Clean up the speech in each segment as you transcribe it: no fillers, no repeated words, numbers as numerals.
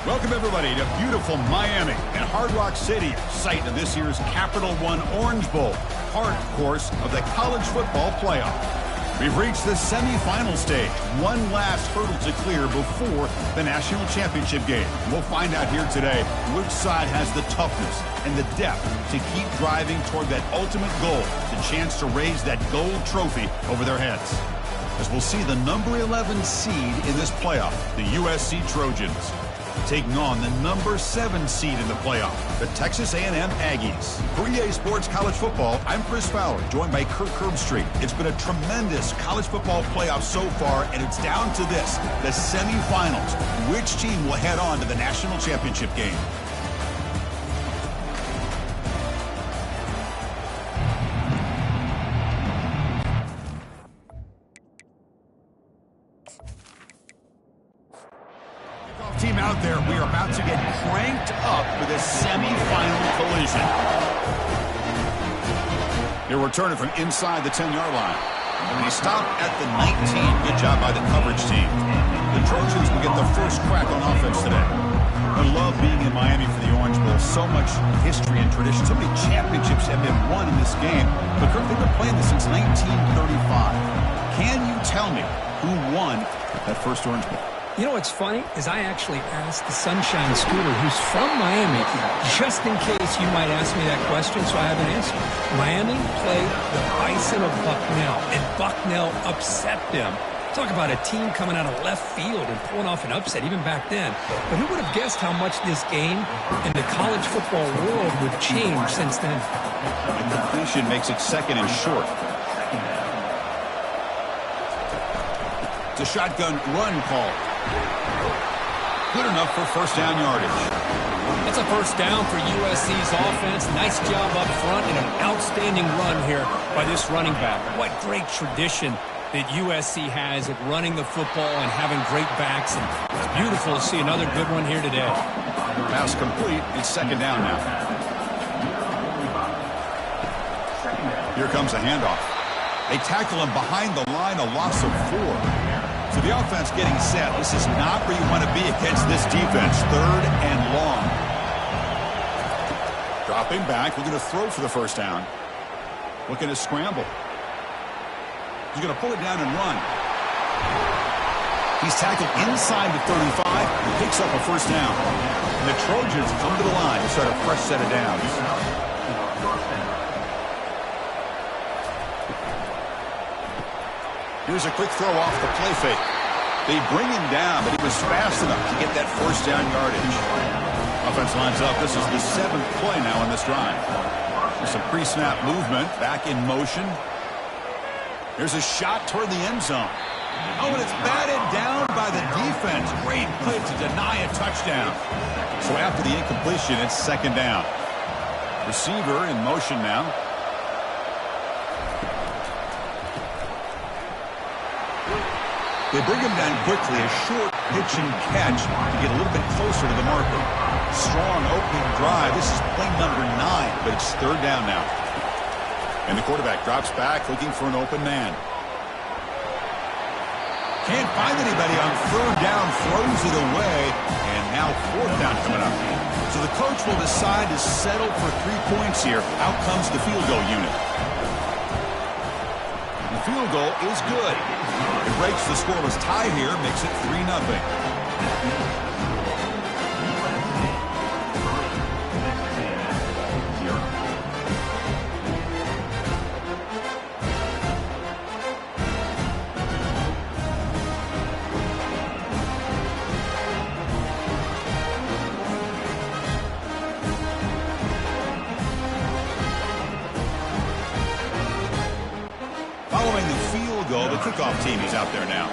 Welcome, everybody, to beautiful Miami and Hard Rock City, site of this year's Capital One Orange Bowl, part, of course, of the college football playoff. We've reached the semifinal stage, one last hurdle to clear before the national championship game. We'll find out here today which side has the toughness and the depth to keep driving toward that ultimate goal, the chance to raise that gold trophy over their heads. As we'll see the number 11 seed in this playoff, the USC Trojans, taking on the number 7 seed in the playoff, the Texas A&M Aggies. For EA Sports College Football, I'm Chris Fowler, joined by Kirk Herbstreit. It's been a tremendous college football playoff so far, and it's down to this, the semifinals. Which team will head on to the national championship game? Team out there, we are about to get cranked up with a semi-final collision. They're returning from inside the 10-yard line. And he stopped at the 19. Good job by the coverage team. The Trojans will get the first crack on offense today. I love being in Miami for the Orange Bowl. So much history and tradition. So many championships have been won in this game. But Kirk, they've been playing this since 1935. Can you tell me who won that first Orange Bowl? You know what's funny is I actually asked the Sunshine Scooter, who's from Miami, just in case you might ask me that question, so I have an answer. Miami played the Bison of Bucknell, and Bucknell upset them. Talk about a team coming out of left field and pulling off an upset even back then. But who would have guessed how much this game in the college football world would change since then? The completion makes it second and short. It's a shotgun run call. Good enough for first down yardage. That's a first down for USC's offense. Nice job up front and an outstanding run here by this running back. What great tradition that USC has at running the football and having great backs. And it's beautiful to see another good one here today. Pass complete. It's second down now. Here comes a handoff. They tackle him behind the line, a loss of 4. So the offense getting set. This is not where you want to be against this defense. Third and long. Dropping back. We're going to throw for the first down. Looking to scramble. He's going to pull it down and run. He's tackled inside the 35. He picks up a first down. And the Trojans come to the line to start a fresh set of downs. Here's a quick throw off the play fake. They bring him down, but he was fast enough to get that first down yardage. Offense lines up. This is the 7th play now in this drive. There's some pre-snap movement. Back in motion. There's a shot toward the end zone. Oh, and it's batted down by the defense. Great play to deny a touchdown. So after the incompletion, it's second down. Receiver in motion now. They bring him down quickly, a short pitch and catch to get a little bit closer to the marker. Strong opening drive. This is play number 9, but it's third down now. And the quarterback drops back looking for an open man. Can't find anybody on third down, throws it away, and now fourth down coming up. So the coach will decide to settle for 3 points here. Out comes the field goal unit. The field goal is good. It breaks the scoreless tie here, makes it 3-0. Following the field goal, the kickoff team is out there now.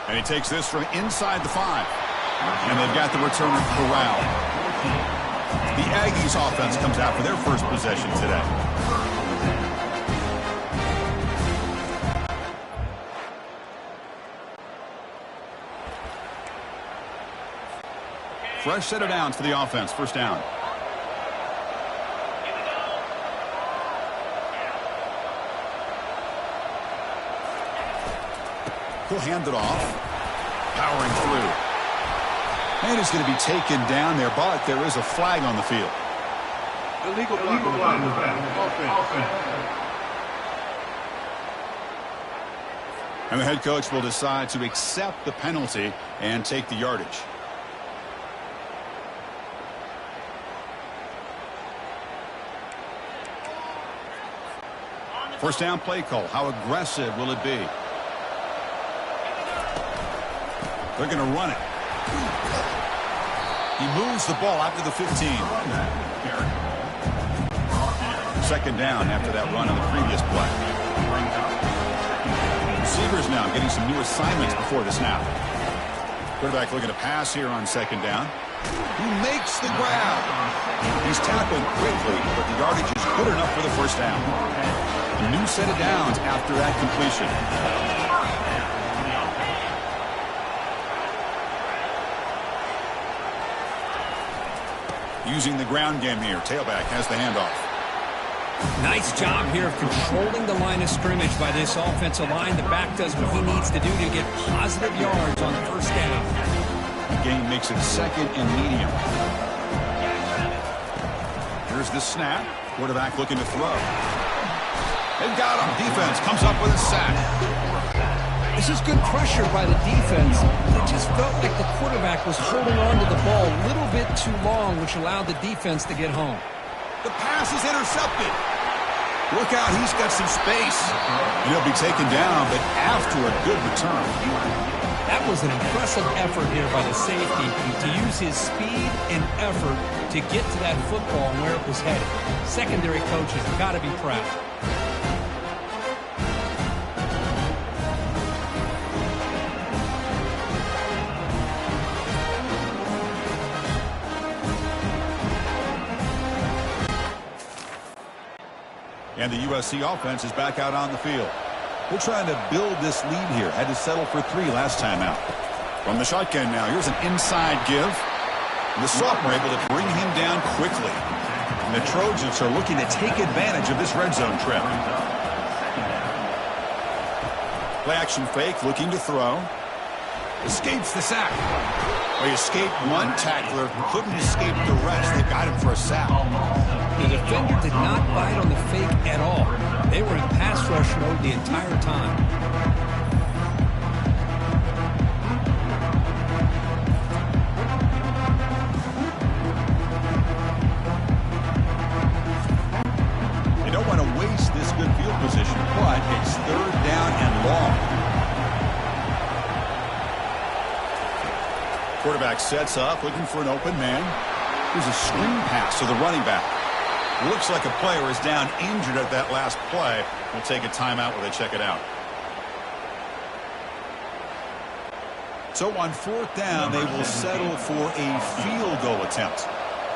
And he takes this from inside the 5. And they've got the returner corralled. The Aggies offense comes out for their first possession today. Fresh set of downs for the offense. First down. He'll hand it off. Powering through. And he's going to be taken down there, but there is a flag on the field. Illegal block. Offense. And the head coach will decide to accept the penalty and take the yardage. First down play call. How aggressive will it be? They're going to run it. He moves the ball out to the 15. Second down after that run on the previous play. Receivers now getting some new assignments before the snap. Quarterback looking to pass here on second down. He makes the grab. He's tackled quickly, but the yardage is good enough for the first down. A new set of downs after that completion. Using the ground game here. Tailback has the handoff. Nice job here of controlling the line of scrimmage by this offensive line. The back does what he needs to do to get positive yards on first down. The game makes it second and medium. Here's the snap. Quarterback looking to throw. They've got him. Defense comes up with a sack. This is good pressure by the defense. It just felt like the quarterback was holding on to the ball a little bit too long, which allowed the defense to get home. The pass is intercepted. Look out, he's got some space. And he'll be taken down, but after a good return. That was an impressive effort here by the safety to use his speed and effort to get to that football and where it was headed. Secondary coaches have got to be proud. And the USC offense is back out on the field. They're trying to build this lead here. Had to settle for 3 last time out. From the shotgun now, here's an inside give. And the sophomore able to bring him down quickly. And the Trojans are looking to take advantage of this red zone trip. Play action fake, looking to throw. Escapes the sack. Well, he escaped one tackler, couldn't escape the rest. They got him for a sack. The defender did not bite on the fake at all. They were in pass rush mode the entire time. They don't want to waste this good field position, but it's third down and long. Quarterback sets up, looking for an open man. Here's a screen pass to the running back. Looks like a player is down injured at that last play. We'll take a timeout while they check it out. So on fourth down, they will settle for a field goal attempt.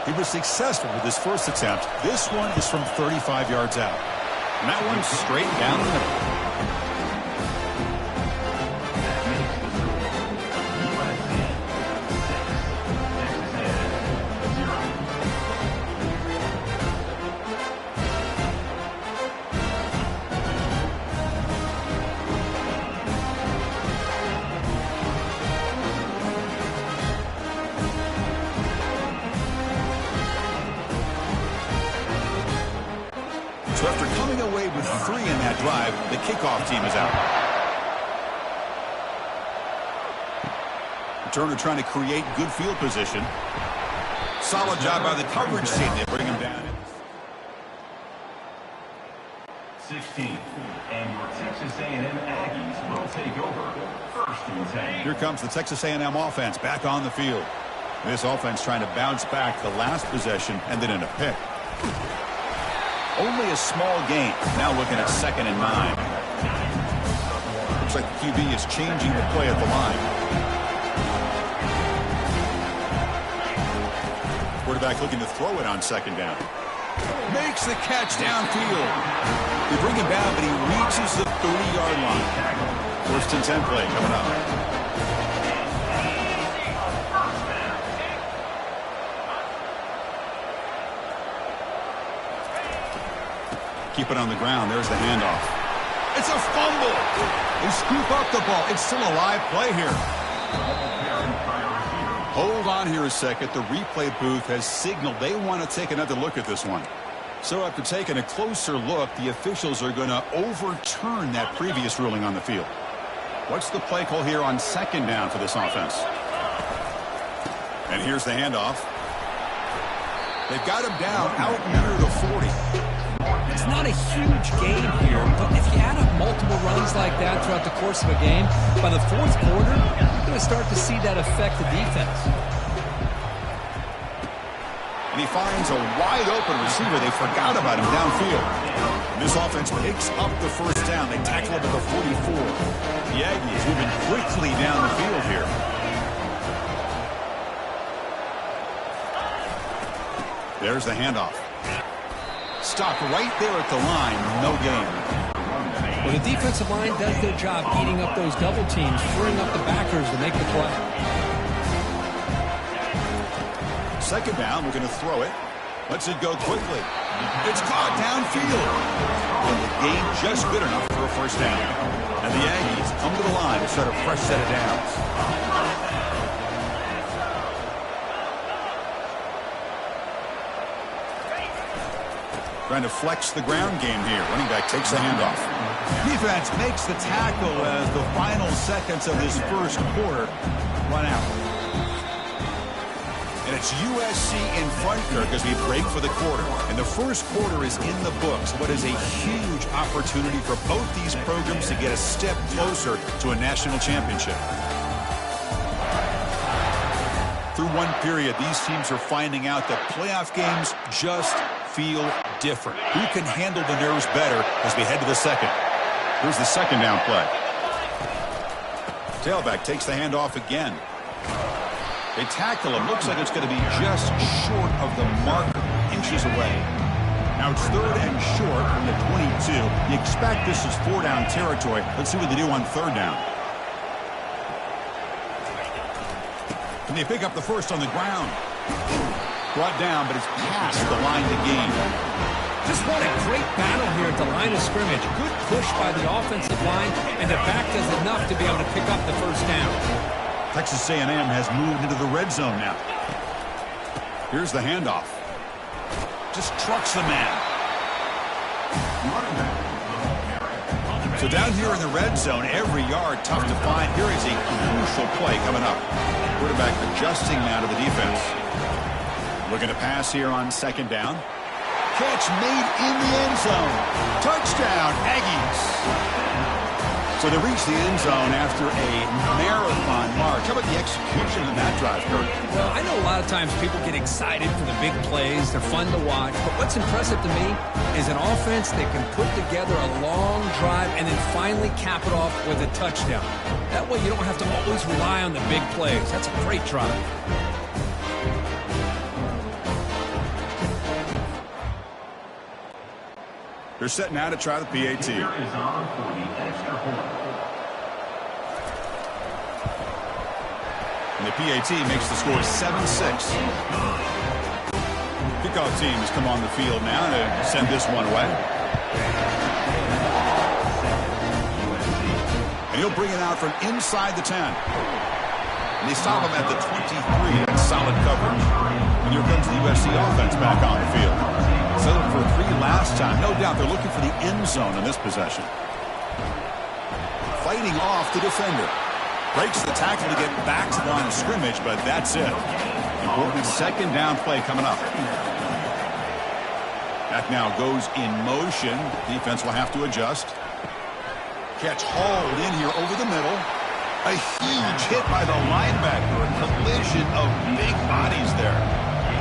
He was successful with his first attempt. This one is from 35 yards out. And that one's straight down the middle. So after coming away with 3 in that drive, the kickoff team is out. Turner trying to create good field position. Solid job by the coverage team. They bring him down. 16, and your Texas A&M Aggies will take over first and 10. Here comes the Texas A&M offense back on the field. This offense trying to bounce back the last possession and then in a pick. Only a small gain. Now looking at 2nd and 9. Looks like the QB is changing the play at the line. Quarterback looking to throw it on 2nd down. Makes the catch downfield. They bring him down, but he reaches the 30-yard line. 1st and 10 play coming up. Keep it on the ground. There's the handoff. It's a fumble. They scoop up the ball. It's still a live play here. Hold on here a second. The replay booth has signaled they want to take another look at this one. So after taking a closer look, the officials are going to overturn that previous ruling on the field. What's the play call here on second down for this offense? And here's the handoff. They've got him down out near the 40. It's not a huge gain here, but if you add up multiple runs like that throughout the course of a game, by the fourth quarter, you're going to start to see that affect the defense. And he finds a wide-open receiver. They forgot about him downfield. And this offense picks up the first down. They tackle him at the 44. The Aggies moving quickly down the field here. There's the handoff. Stopped right there at the line. No gain. Well, the defensive line does their job eating up those double teams, freeing up the backers to make the play. Second down, we're going to throw it. Lets it go quickly. It's caught downfield. And the gain just good enough for a first down. And the Aggies come to the line to start a fresh set of downs. Trying to flex the ground game here. Running back takes the handoff. Defense makes the tackle as the final seconds of this first quarter run out. And it's USC in front, Kirk, as we break for the quarter. And the first quarter is in the books. What is a huge opportunity for both these programs to get a step closer to a national championship. Through one period, these teams are finding out that playoff games just feel different. Who can handle the nerves better as we head to the second? Here's the second down play. Tailback takes the handoff again. They tackle him. Looks like it's going to be just short of the marker, inches away. Now it's third and short from the 22. You expect this is four-down territory. Let's see what they do on third down. And they pick up the first on the ground. Brought down, but it's past the line to gain. Just what a great battle here at the line of scrimmage. Good push by the offensive line, and the back does enough to be able to pick up the first down. Texas A&M has moved into the red zone now. Here's the handoff. Just trucks the man. So down here in the red zone, every yard tough to find. Here is a crucial play coming up. Quarterback adjusting now to the defense. Looking to pass here on second down. Catch made in the end zone. Touchdown, Aggies. So they reach the end zone after a marathon march. How about the execution of that drive, Kurt? Well, I know a lot of times people get excited for the big plays. They're fun to watch. But what's impressive to me is an offense that can put together a long drive and then finally cap it off with a touchdown. That way you don't have to always rely on the big plays. That's a great drive. They're setting out to try the PAT. And the PAT makes the score 7-6. Kickoff team has come on the field now to send this one away. And he'll bring it out from inside the 10. And they stop him at the 23. That's solid coverage. And here comes the USC offense back on the field. Settled for 3 last time. No doubt they're looking for the end zone in this possession. Fighting off the defender. Breaks the tackle to get back to the line of scrimmage, but that's it. Important second down play coming up. That now goes in motion. Defense will have to adjust. Catch hauled in here over the middle. A huge hit by the linebacker. A collision of big bodies there.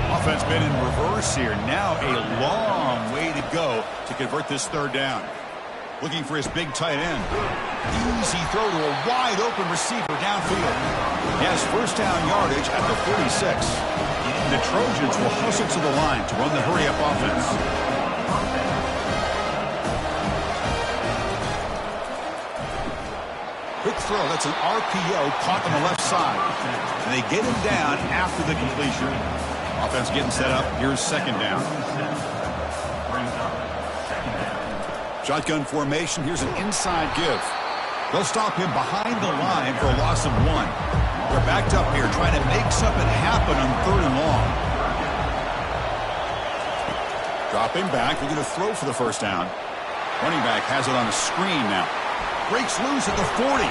Offense been in reverse here. Now a long way to go to convert this third down. Looking for his big tight end. Easy throw to a wide open receiver downfield. He has first down yardage at the 46. And the Trojans will hustle to the line to run the hurry-up offense. Quick throw. That's an RPO caught on the left side. And they get him down after the completion. Offense getting set up. Here's second down. Shotgun formation. Here's an inside give. They'll stop him behind the line for a loss of 1. They're backed up here trying to make something happen on 3rd and long. Dropping back. They're going to throw for the first down. Running back has it on a screen now. Breaks loose at the 40.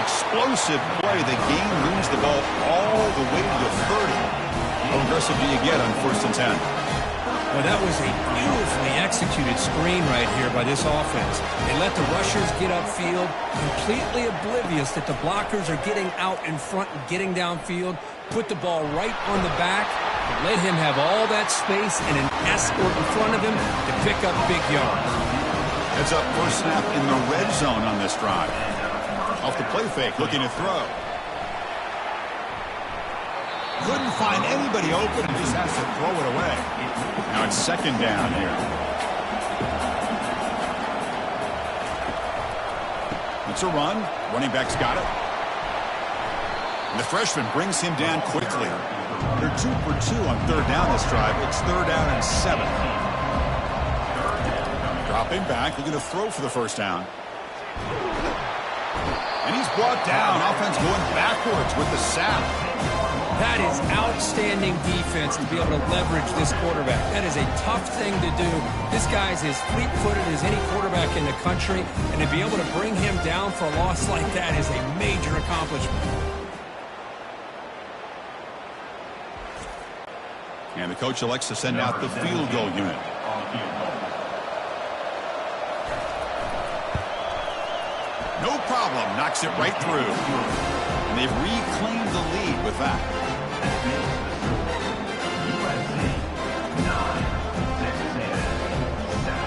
Explosive play. The game moves the ball all the way to the 30. How aggressive do you get on 1st and 10? Well, that was a beautifully executed screen right here by this offense. They let the rushers get upfield, completely oblivious that the blockers are getting out in front and getting downfield, put the ball right on the back, and let him have all that space and an escort in front of him to pick up big yards. Heads up, first snap in the red zone on this drive. Off the play fake, looking to throw. Couldn't find anybody open and just has to throw it away. Now it's 2nd down here. It's a run. Running back's got it. And the freshman brings him down quickly. They're 2 for 2 on 3rd down this drive. It's 3rd down and 7. Dropping back. They're going to throw for the first down. And he's brought down. Offense going backwards with the sack. That is outstanding defense to be able to leverage this quarterback. That is a tough thing to do. This guy's as fleet-footed as any quarterback in the country, and to be able to bring him down for a loss like that is a major accomplishment. And the coach elects to send out the field goal unit. No problem. Knocks it right through. And they've reclaimed the lead with that. USC 9, Texas A&M 7.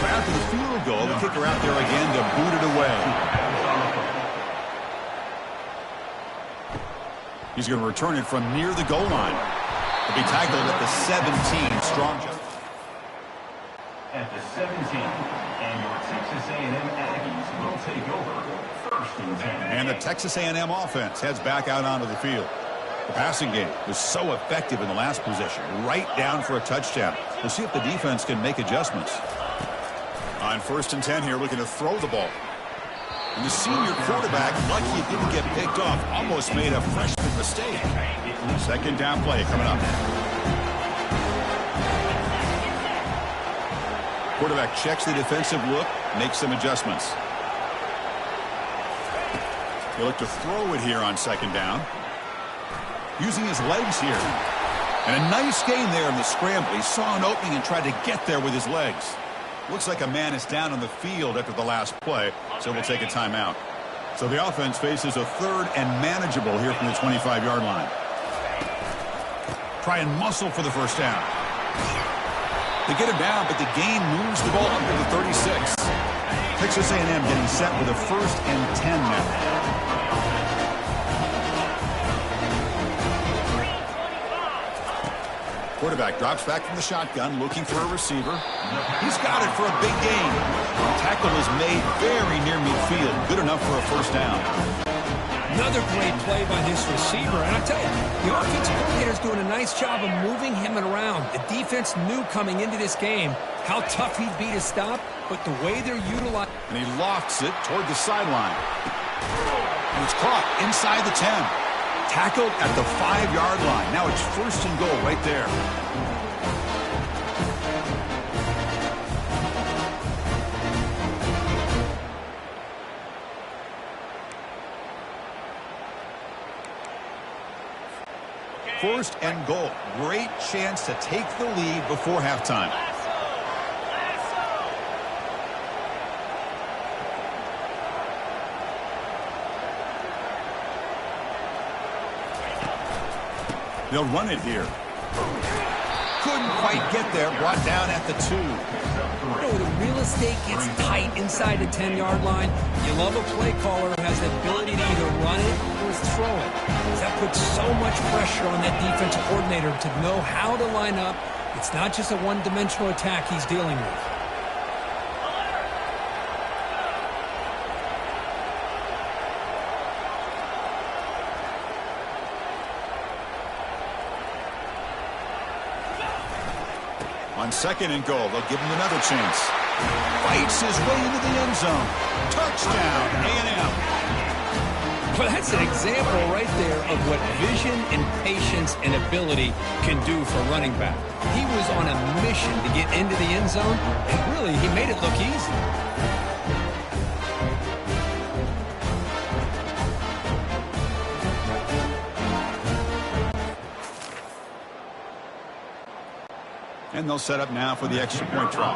After the field goal, the kicker out there again to boot it away. He's going to return it from near the goal line. He'll be tackled at the 17. Strong jump. At the 17, and your Texas A&M Aggies will take over 1st and 10. And the Texas A&M offense heads back out onto the field. The passing game was so effective in the last possession, right down for a touchdown. We'll see if the defense can make adjustments. On 1st and 10 here, looking to throw the ball. And the senior quarterback, lucky it didn't get picked off, almost made a freshman mistake. 2nd down play coming up. Quarterback checks the defensive look, makes some adjustments. He'll look to throw it here on 2nd down. Using his legs here. And a nice gain there in the scramble. He saw an opening and tried to get there with his legs. Looks like a man is down on the field after the last play, so we'll take a timeout. So the offense faces a 3rd and manageable here from the 25-yard line. Try and muscle for the first down. They get him down, but the gain moves the ball under the 36. Texas A&M getting set with a 1st and 10 now. Quarterback drops back from the shotgun, looking for a receiver. He's got it for a big gain. The tackle is made very near midfield. Good enough for a first down. Another great play by this receiver. And I tell you, the offensive coordinator's doing a nice job of moving him around. The defense knew coming into this game how tough he'd be to stop, but the way they're utilizing... And he lofts it toward the sideline. And it's caught inside the 10. Tackled at the 5-yard line. Now it's 1st and goal right there. First and goal. Great chance to take the lead before halftime. They'll run it here. Couldn't quite get there. Brought down at the 2. You know, the real estate gets tight inside the 10-yard line. You love a play caller who has the ability to either run it or throw it. That puts so much pressure on that defensive coordinator to know how to line up It's not just a one-dimensional attack he's dealing with. On 2nd and goal, they'll give him another chance. Fights his way into the end zone. Touchdown, A&M. Well, that's an example right there of what vision and patience and ability can do for a running back. He was on a mission to get into the end zone, and really, he made it look easy. And they'll set up now for the extra point try.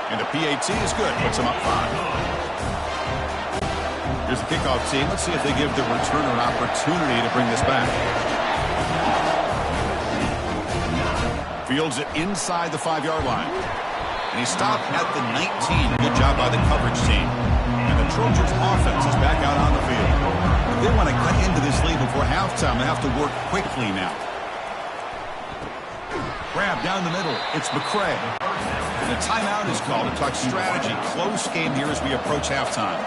And the PAT is good. Puts them up 5. Here's the kickoff team. Let's see if they give the returner an opportunity to bring this back. Fields it inside the 5-yard line. And he stopped at the 19. Good job by the coverage team. And the Trojans offense is back out on the field. If they want to cut into this lead before halftime, they have to work quickly now. Grab down the middle. It's McCray. And a timeout is called to talk strategy. Close game here as we approach halftime.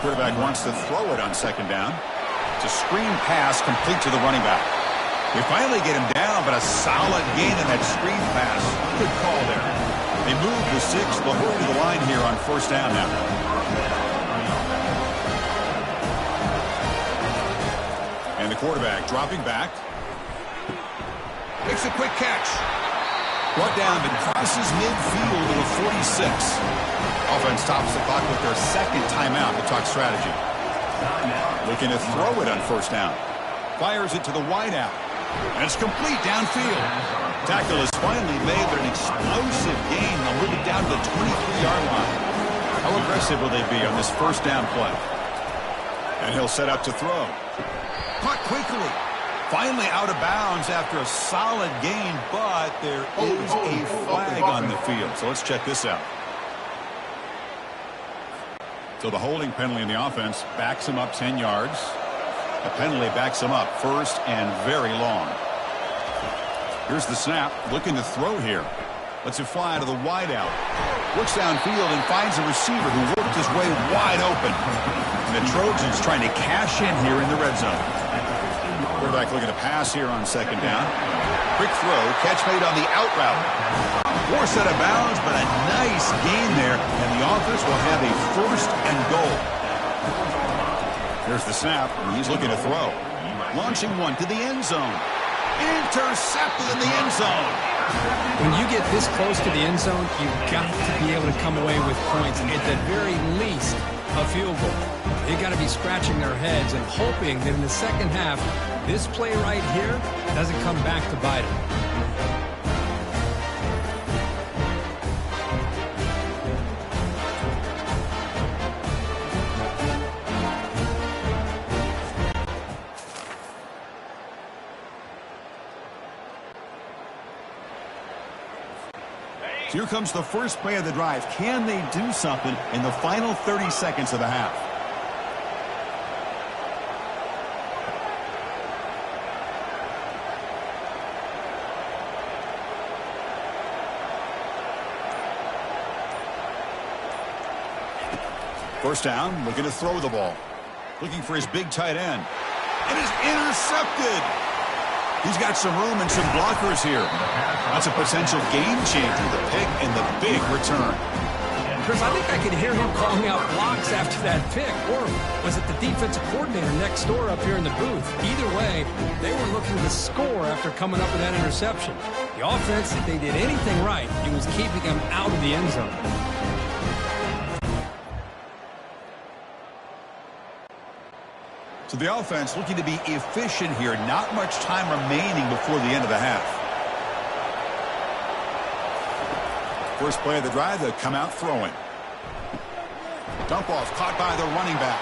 Quarterback wants to throw it on 2nd down. It's a screen pass complete to the running back. They finally get him down, but a solid gain in that screen pass. Good call there. They move the 6. They'll hurry to the line here on 1st down now. And the quarterback dropping back. Makes a quick catch. Brought down and crosses midfield to the 46. Offense stops the clock with their 2nd timeout to talk strategy. Looking to throw it on 1st down. Fires it to the wideout. And it's complete downfield. Tackle is finally made, but an explosive gain. They'll move it down to the 23-yard line. How aggressive will they be on this 1st down play? And he'll set up to throw. Caught quickly. Finally out of bounds after a solid gain, but there is a flag on the field. So let's check this out. So the holding penalty in the offense backs him up 10 yards. The penalty backs him up 1st and very long. Here's the snap. Looking to throw here. Lets it fly to the wideout. Looks downfield and finds a receiver who worked his way wide open. And the Trojans trying to cash in here in the red zone. Quarterback looking to pass here on 2nd down. Quick throw. Catch made on the out route. Forced out of bounds, but a nice gain there. And the offense will have a 1st and goal. Here's the snap, and he's looking to throw. Launching one to the end zone. Intercepted in the end zone. When you get this close to the end zone, you've got to be able to come away with points. At the very least, a field goal. They've got to be scratching their heads and hoping that in the 2nd half, this play right here doesn't come back to bite them. Here comes the first play of the drive. Can they do something in the final 30 seconds of the half? First down, looking to throw the ball. Looking for his big tight end. It is intercepted. He's got some room and some blockers here. That's a potential game changer, the pick and the big return. Chris, I think I could hear him calling out blocks after that pick. Or was it the defensive coordinator next door up here in the booth? Either way, they were looking to score after coming up with that interception. The offense, if they did anything right, it was keeping them out of the end zone. So the offense looking to be efficient here. Not much time remaining before the end of the half. First play of the drive, they'll come out throwing. Dump off caught by the running back.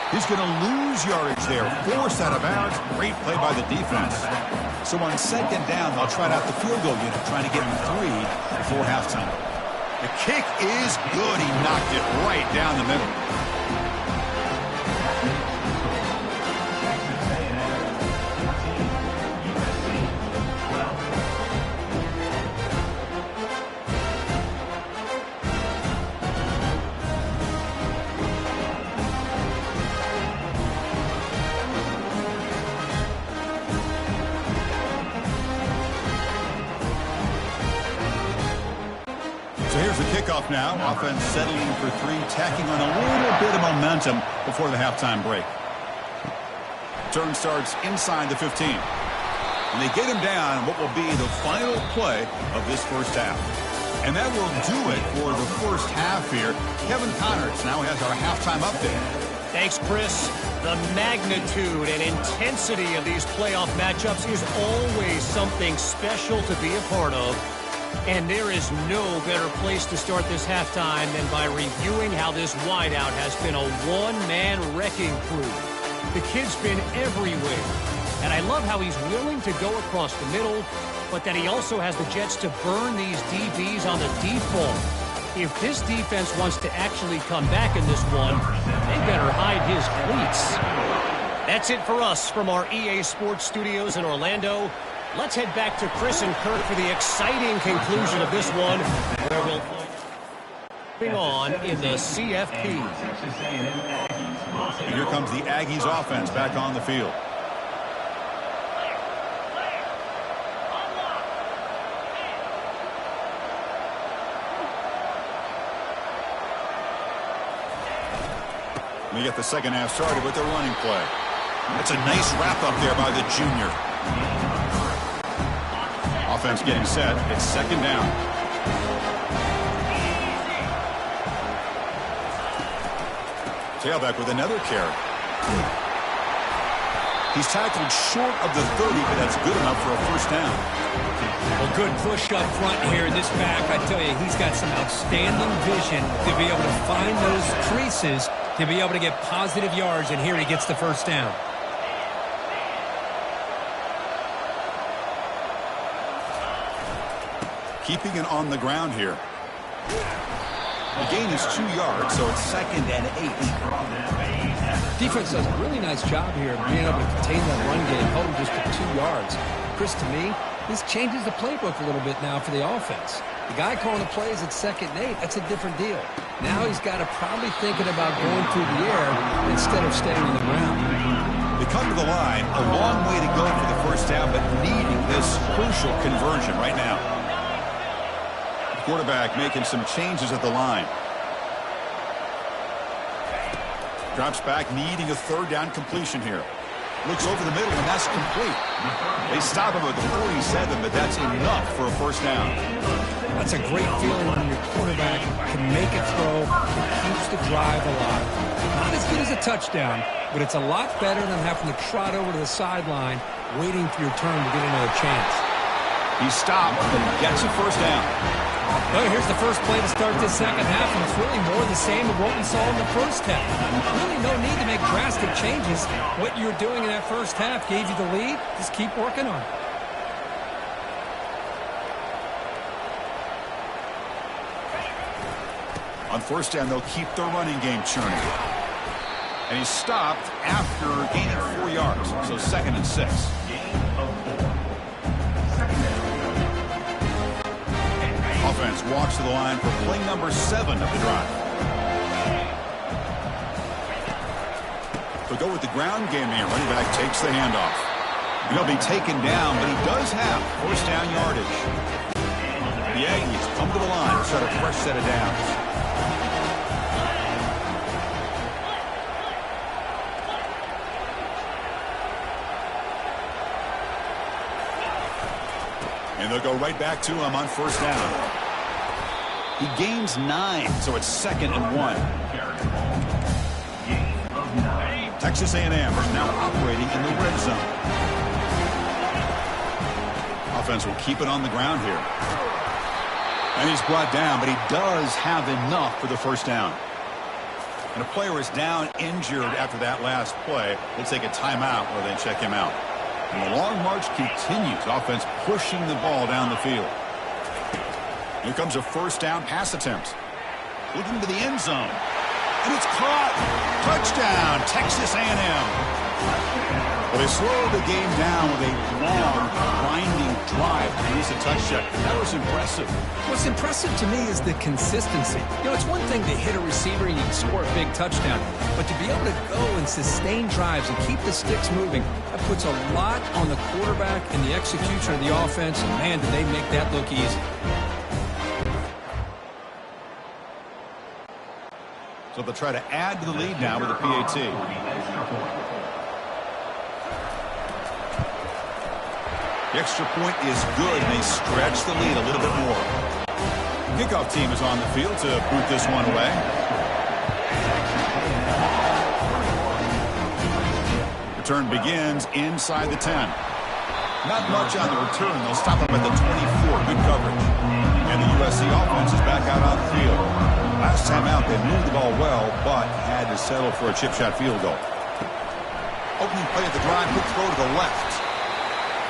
He's going to lose yardage there. Forced out of bounds. Great play by the defense. So on 2nd down, they'll try out the field goal unit, trying to get him 3 before halftime. The kick is good. He knocked it right down the middle. kickoff now. Offense settling for three, tacking on a little bit of momentum before the halftime break. Turn starts inside the 15. And they get him down what will be the final play of this first half. And that will do it for the first half here. Kevin Connors now has our halftime update. Thanks, Chris. The magnitude and intensity of these playoff matchups is always something special to be a part of. And there is no better place to start this halftime than by reviewing how this wideout has been a one-man wrecking crew. The kid's been everywhere. And I love how he's willing to go across the middle, but that he also has the jets to burn these DBs on the deep ball. If this defense wants to actually come back in this one, they better hide his cleats. That's it for us from our EA Sports Studios in Orlando. Let's head back to Chris and Kirk for the exciting conclusion of this one, where we'll moving on in the CFP. And here comes the Aggies offense back on the field. We get the second half started with the running play. It's a nice wrap up there by the junior. Offense getting set. It's second down. Tailback with another carry. He's tackled short of the 30, but that's good enough for a first down. Well, good push up front here in this back. I tell you, he's got some outstanding vision to be able to find those creases, to be able to get positive yards, and here he gets the first down. Keeping it on the ground here. The gain is 2 yards, so it's second and 8. Defense does a really nice job here of being able to contain that run game, hold him just to 2 yards. Chris, to me, this changes the playbook a little bit now for the offense. The guy calling the plays at second and 8, that's a different deal. Now he's got to probably thinking about going through the air instead of staying on the ground. They come to the line, a long way to go for the first down, but needing this crucial conversion right now. Quarterback making some changes at the line. Drops back, needing a third down completion here. Looks over the middle, and that's complete. They stop him at the 47, but that's enough for a first down. That's a great feeling when your quarterback can make a throw and keeps the drive alive. Not as good as a touchdown, but it's a lot better than having to trot over to the sideline, waiting for your turn to get another chance. He stopped and gets a first down. Well, here's the first play to start this second half, and it's really more the same of what we saw in the first half. Really no need to make drastic changes. What you were doing in that first half gave you the lead. Just keep working on it. On first down, they'll keep their running game churning. And he stopped after gaining 4 yards, so second and 6. Offense walks to the line for play number 7 of the drive. They'll go with the ground game here. Running back takes the handoff. He'll be taken down, but he does have first down yardage. The Aggies come to the line to start a fresh set of downs. And they'll go right back to him on first down. He gains 9, so it's second and 1. Texas A&M is now operating in the red zone. Offense will keep it on the ground here. And he's brought down, but he does have enough for the first down. And a player is down injured after that last play. We'll take a timeout where they check him out. And the long march continues. Offense pushing the ball down the field. Here comes a first down pass attempt. Looking to the end zone. And it's caught. Touchdown, Texas A&M. Well, they slowed the game down with a long, grinding drive to produce a touchdown. That was impressive. What's impressive to me is the consistency. You know, it's one thing to hit a receiver and you can score a big touchdown, but to be able to go and sustain drives and keep the sticks moving, that puts a lot on the quarterback and the execution of the offense, and man, did they make that look easy. So they'll try to add to the lead now with a PAT. The extra point is good, and they stretch the lead a little bit more. Kickoff team is on the field to boot this one away. Return begins inside the 10. Not much on the return. They'll stop them at the 24. Good coverage. And the USC offense is back out on the field. Last time out, they moved the ball well, but had to settle for a chip shot field goal. Opening play of the drive, quick throw to the left.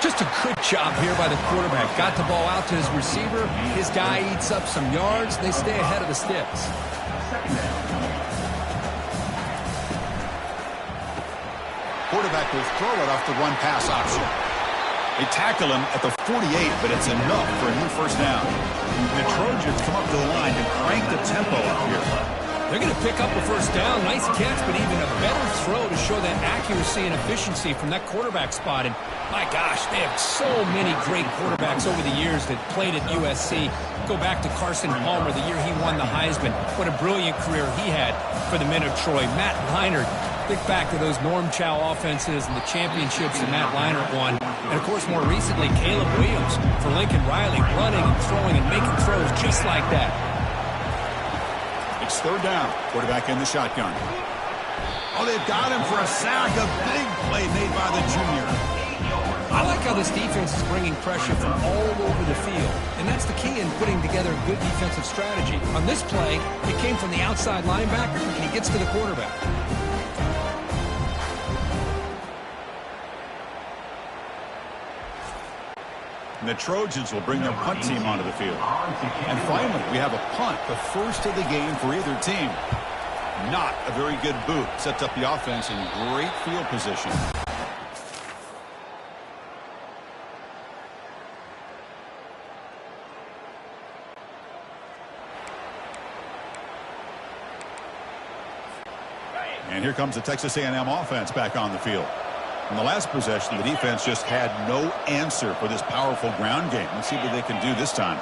Just a good job here by the quarterback. Got the ball out to his receiver. His guy eats up some yards. They stay ahead of the sticks. Quarterback will throw it off the run pass option. They tackle him at the 48, but it's enough for a new first down. The Trojans come up to the line and crank the tempo up here. They're going to pick up a first down. Nice catch, but even a better throw to show that accuracy and efficiency from that quarterback spot. And my gosh, they have so many great quarterbacks over the years that played at USC. Go back to Carson Palmer, the year he won the Heisman. What a brilliant career he had for the men of Troy. Matt Leinart, think back to those Norm Chow offenses and the championships that Matt Leinart won. And, of course, more recently, Caleb Williams for Lincoln Riley, running and throwing and making throws just like that. It's third down. Quarterback in the shotgun. Oh, they've got him for a sack. A big play made by the junior. I like how this defense is bringing pressure from all over the field. And that's the key in putting together a good defensive strategy. On this play, it came from the outside linebacker, and he gets to the quarterback. And the Trojans will bring their punt team onto the field. And finally, we have a punt, the first of the game for either team. Not a very good boot. Sets up the offense in great field position. And here comes the Texas A&M offense back on the field. In the last possession, the defense just had no answer for this powerful ground game. Let's see what they can do this time.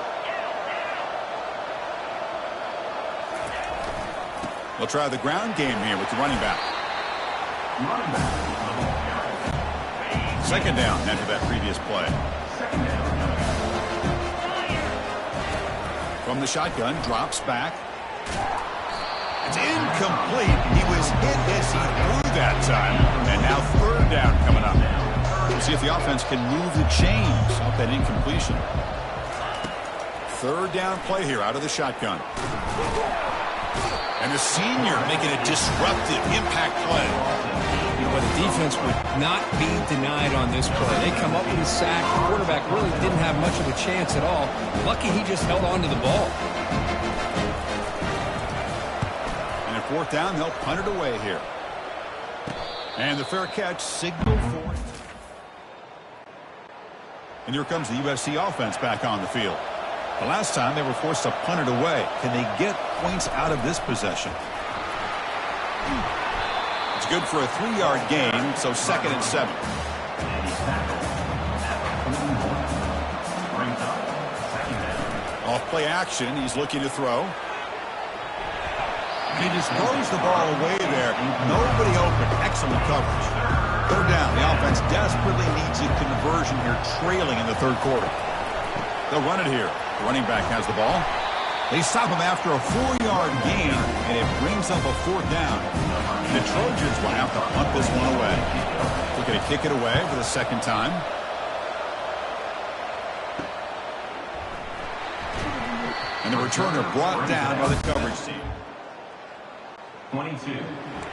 They'll try the ground game here with the running back. Second down after that previous play. From the shotgun, drops back. It's incomplete. He was hit as he threw that time. And now third down coming up. We'll see if the offense can move the chains off that incompletion. Third down play here out of the shotgun. And the senior making a disruptive impact play. But the defense would not be denied on this play. They come up with a sack. The quarterback really didn't have much of a chance at all. Lucky he just held on to the ball. And at fourth down, they'll punt it away here. And the fair catch signal for it. And here comes the USC offense back on the field. The last time they were forced to punt it away. Can they get points out of this possession? It's good for a 3-yard gain, so 2nd and 7. Off play action, he's looking to throw. He just throws the ball away there. Nobody open. Excellent coverage. Third down. The offense desperately needs a conversion here, trailing in the third quarter. They'll run it here. The running back has the ball. They stop him after a 4-yard gain, and it brings up a fourth down. The Trojans will have to punt this one away. Looking to kick it away for the second time. And the returner brought down by the coverage team. 22,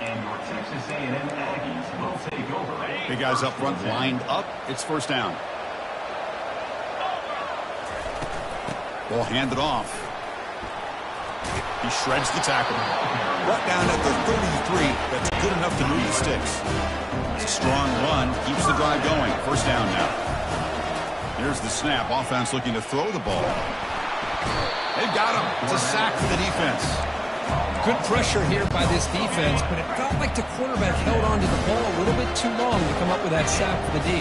and your Texas A&M Aggies will take over. Big guys up front lined up. It's first down. Ball handed off. He shreds the tackle. Brought down at the 33. That's good enough to move the sticks. It's a strong run. Keeps the drive going. First down now. Here's the snap. Offense looking to throw the ball. They've got him. It's a sack for the defense. Good pressure here by this defense, but it felt like the quarterback held on to the ball a little bit too long to come up with that sack for the D.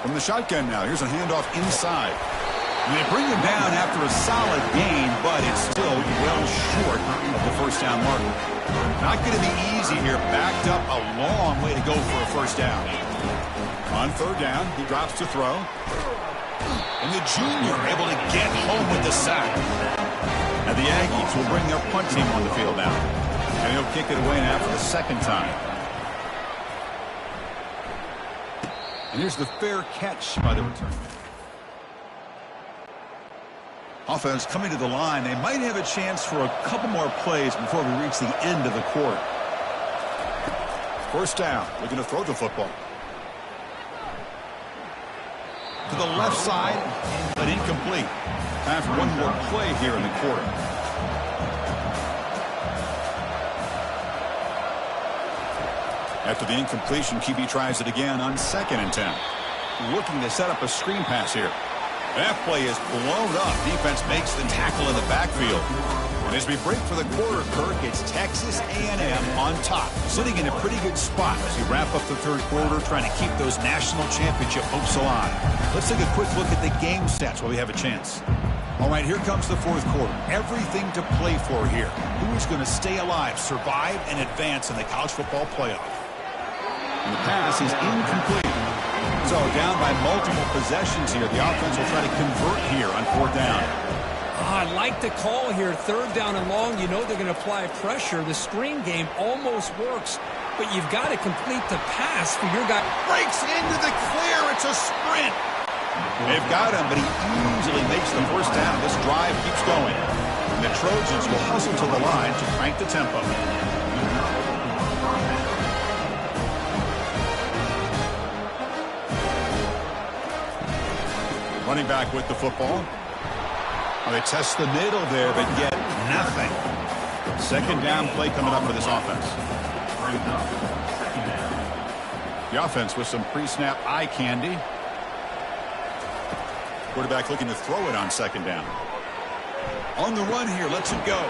From the shotgun now, here's a handoff inside. And they bring him down after a solid gain, but it's still well short of the first down marker. Not going to be easy here. Backed up a long way to go for a first down. On third down, he drops to throw. And the junior able to get home with the sack. Now the Aggies will bring their punt team on the field now. And he'll kick it away now for the second time. And here's the fair catch by the return. Offense coming to the line. They might have a chance for a couple more plays before we reach the end of the quarter. First down. Looking to throw the football. To the left side, but incomplete. Time for one more play here in the quarter. After the incompletion, QB tries it again on 2nd and 10. Looking to set up a screen pass here. That play is blown up. Defense makes the tackle in the backfield. And as we break for the quarter, Kirk, it's Texas A&M on top, sitting in a pretty good spot as we wrap up the third quarter, trying to keep those national championship hopes alive. Let's take a quick look at the game stats while we have a chance. All right, here comes the fourth quarter. Everything to play for here. Who is going to stay alive, survive, and advance in the college football playoff? And the pass is incomplete. So down by multiple possessions here. The offense will try to convert here on fourth down. I like the call here. Third down and long. You know they're going to apply pressure. The screen game almost works, but you've got to complete the pass for your guy. Breaks into the clear. It's a sprint. They've got him, but he easily makes the first down. This drive keeps going. And the Trojans will hustle to the line to crank the tempo. Running back with the football. Well, they test the middle there, but get nothing. Second down play coming up for this offense. The offense with some pre-snap eye candy. Quarterback looking to throw it on second down. On the run here, lets it go.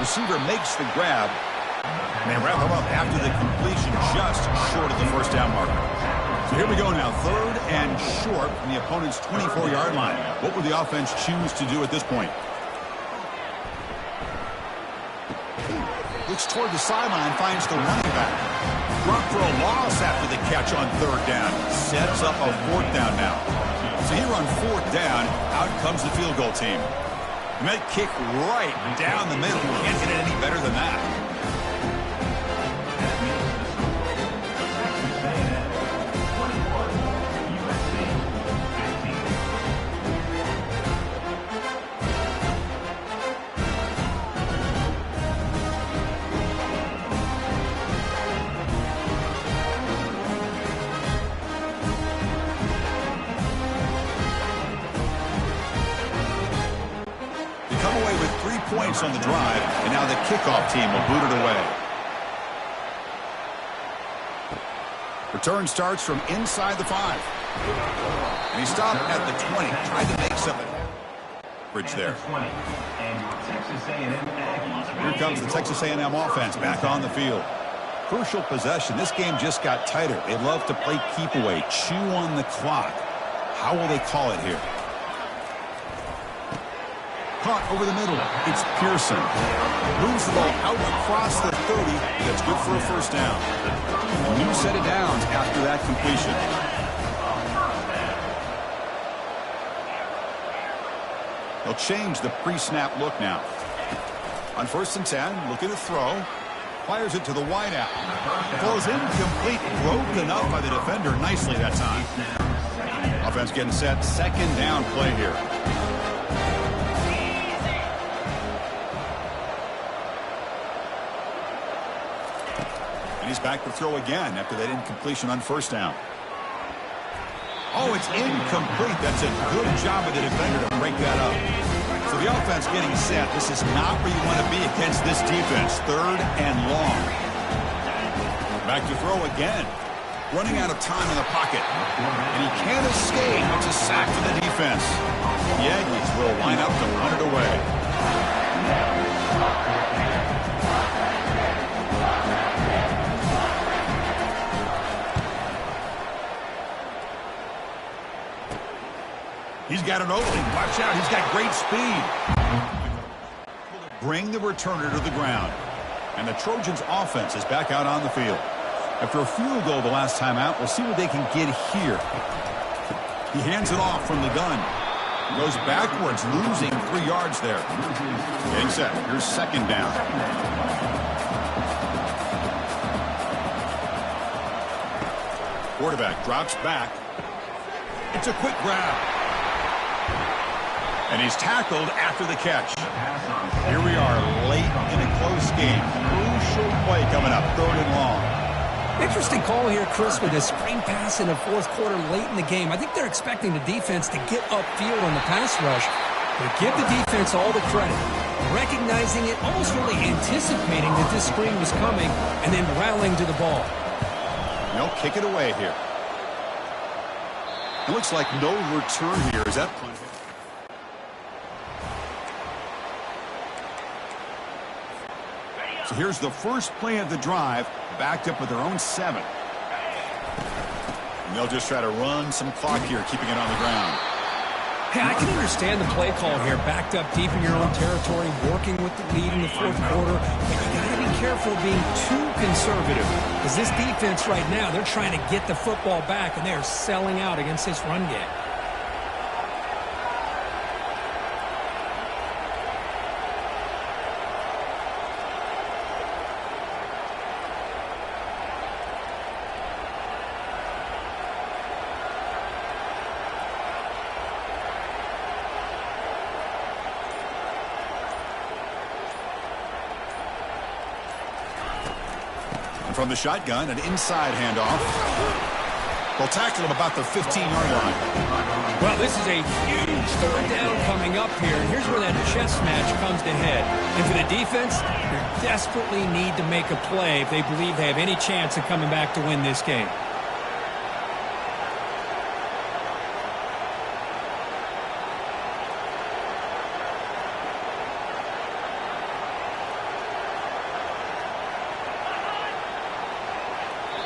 Receiver makes the grab. And they wrap him up after the completion just short of the first down marker. So here we go now, third and short from the opponent's 24-yard line. What would the offense choose to do at this point? Looks toward the sideline, finds the running back. Drop for a loss after the catch on third down. Sets up a fourth down now. So here on fourth down, out comes the field goal team. And that kick right down the middle. Can't get it any better than that. Points on the drive, and now the kickoff team will boot it away. Return starts from inside the 5. And he stopped at the 20. Tried to make something. Bridge there. Here comes the Texas A&M offense back on the field. Crucial possession. This game just got tighter. They love to play keep away, chew on the clock. How will they call it here? Caught over the middle. It's Pearson. Moves the ball out across the 30. That's good for a first down. A new set of downs after that completion. They'll change the pre-snap look now. On 1st and 10, looking to throw. Fires it to the wideout. Falls incomplete. Broken up by the defender nicely that time. Offense getting set. Second down play here. And he's back to throw again after that incompletion on first down. Oh, it's incomplete. That's a good job of the defender to break that up. So the offense getting set. This is not where you want to be against this defense. Third and long. Back to throw again. Running out of time in the pocket. And he can't escape. It's a sack for the defense. The Aggies will line up to punt it away. He's got an opening. Watch out. He's got great speed. bring the returner to the ground. And the Trojans offense is back out on the field. After a field goal the last time out, we'll see what they can get here. He hands it off from the gun. Goes backwards, losing 3 yards there. Getting set. Here's second down. Quarterback drops back. It's a quick grab. And he's tackled after the catch. Here we are late in a close game. Crucial play coming up, 3rd and long. Interesting call here, Chris, with a screen pass in the 4th quarter late in the game. I think they're expecting the defense to get upfield on the pass rush. But give the defense all the credit. Recognizing it, almost really anticipating that this screen was coming, and then rallying to the ball. No, kick it away here. It looks like no return here. Is that punt? So here's the first play of the drive, backed up with their own 7. And they'll just try to run some clock here, keeping it on the ground. Hey, I can understand the play call here, backed up deep in your own territory, working with the lead in the 4th quarter, but you got to be careful being too conservative, because this defense right now, they're trying to get the football back, and they're selling out against this run game. From the shotgun, an inside handoff. They'll tackle him about the 15-yard line. Well, this is a huge 3rd down coming up here, and here's where that chess match comes to head. And for the defense, they desperately need to make a play if they believe they have any chance of coming back to win this game.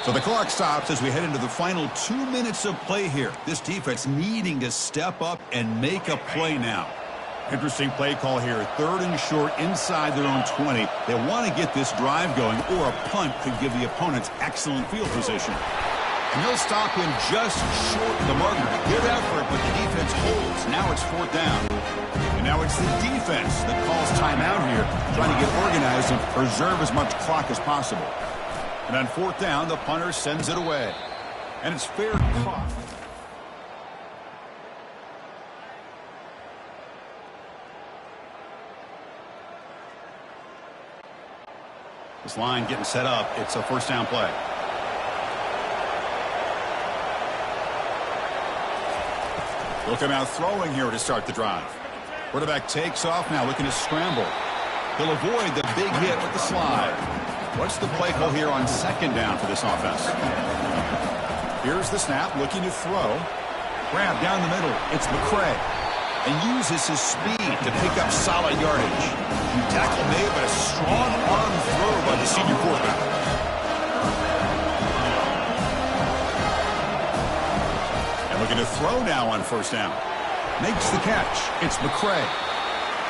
So the clock stops as we head into the final 2 minutes of play here. This defense needing to step up and make a play now. Interesting play call here. 3rd and short inside their own 20. They want to get this drive going, or a punt could give the opponents excellent field position. And they'll stop him just short of the marker. Good effort, but the defense holds. Now it's 4th down. And now it's the defense that calls timeout here, trying to get organized and preserve as much clock as possible. And on 4th down, the punter sends it away. And it's fair caught. This line getting set up. It's a 1st down play. They'll come out throwing here to start the drive. Quarterback takes off now, looking to scramble. He'll avoid the big hit with the slide. What's the play call here on 2nd down for this offense? Here's the snap, looking to throw. Grab down the middle. It's McCray. And uses his speed to pick up solid yardage. Tackle made, but a strong arm throw by the senior quarterback. And looking to throw now on 1st down. Makes the catch. It's McCray.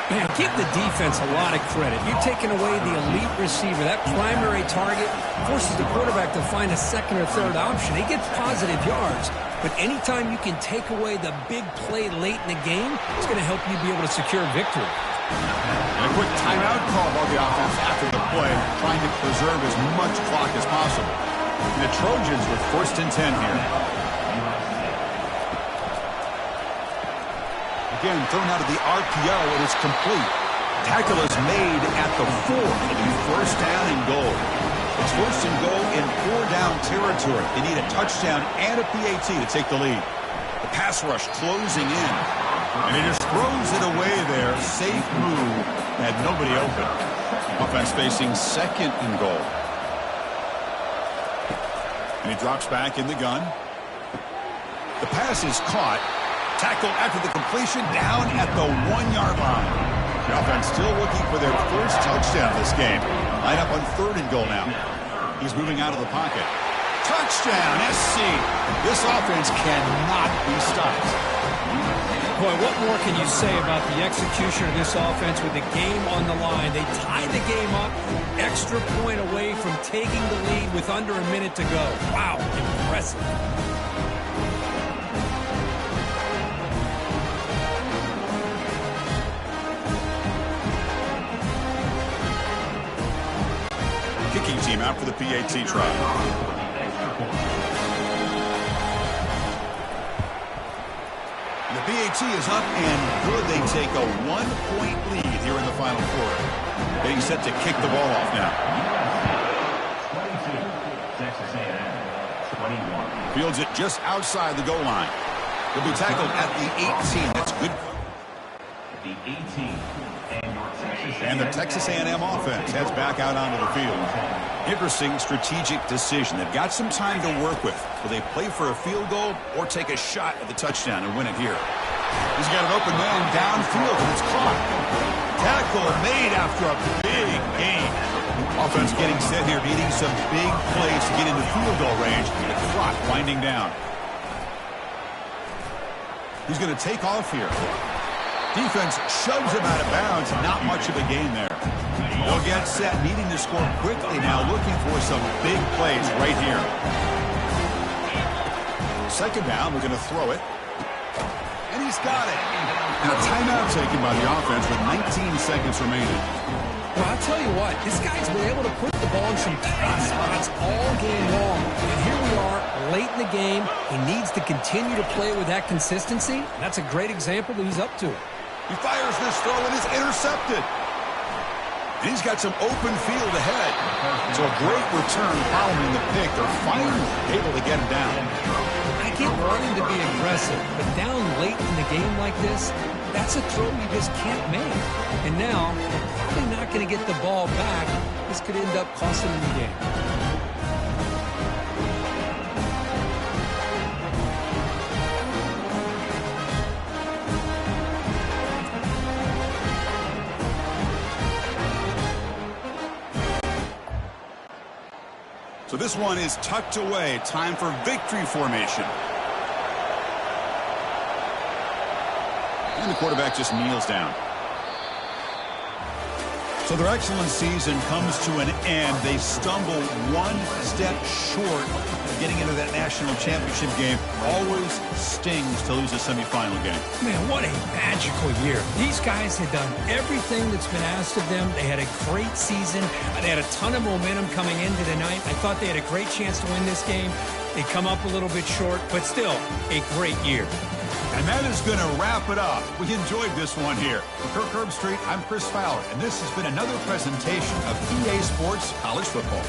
Man, give the defense a lot of credit. You're taking away the elite receiver. That primary target forces the quarterback to find a 2nd or 3rd option. He gets positive yards, but anytime you can take away the big play late in the game, it's going to help you be able to secure victory. And a quick timeout call by the offense after the play, trying to preserve as much clock as possible. And the Trojans with 1st and 10 here. Again, thrown out of the RPO, and it's complete. Tackle is made at the 4. It'll be 1st down and goal. It's 1st and goal in 4-down territory. They need a touchdown and a PAT to take the lead. The pass rush closing in. And he just throws it away there. Safe move. Had nobody open. Offense facing 2nd and goal. And he drops back in the gun. The pass is caught. Tackle after the completion, down at the 1-yard line. The offense still looking for their 1st touchdown this game. Line up on 3rd and goal now. He's moving out of the pocket. Touchdown, SC. This offense cannot be stopped. Boy, what more can you say about the execution of this offense with the game on the line? They tied the game up, extra point away from taking the lead with under a minute to go. Wow, impressive. Kicking team out for the PAT try. The PAT is up and good. They take a 1-point lead here in the final quarter. Getting set to kick the ball off now. 22, Texas A&M, 21. Fields it just outside the goal line. He'll be tackled at the 18. That's good. The 18. And the Texas A&M offense heads back out onto the field. Interesting strategic decision. They've got some time to work with. Will they play for a field goal or take a shot at the touchdown and win it here? He's got an open man downfield, and it's caught. Tackle made after a big gain. Offense getting set here, needing some big plays to get into field goal range. The clock winding down. He's going to take off here. Defense shoves him out of bounds. Not much of a gain there. They'll get set, needing to score quickly now, looking for some big plays right here. Second down, we're going to throw it. And he's got it. And a timeout taken by the offense with 19 seconds remaining. Well, I'll tell you what, this guy's been able to put the ball in some tight spots all game long. And here we are, late in the game. He needs to continue to play with that consistency. That's a great example that he's up to it. He fires this throw and is intercepted. And he's got some open field ahead. So a great return following the pick. They're finally able to get him down. I get wanting to be aggressive, but down late in the game like this, that's a throw you just can't make. And now, probably not going to get the ball back. This could end up costing him the game. So this one is tucked away. Time for victory formation. And the quarterback just kneels down. So their excellent season comes to an end. They stumble one step short of getting into that national championship game. Always stings to lose a semifinal game. Man, what a magical year. These guys had done everything that's been asked of them. They had a great season. They had a ton of momentum coming into tonight. I thought they had a great chance to win this game. They come up a little bit short, but still a great year. And that is going to wrap it up. We enjoyed this one here. For Kirk Herbstreit, I'm Chris Fowler, and this has been another presentation of EA Sports College Football.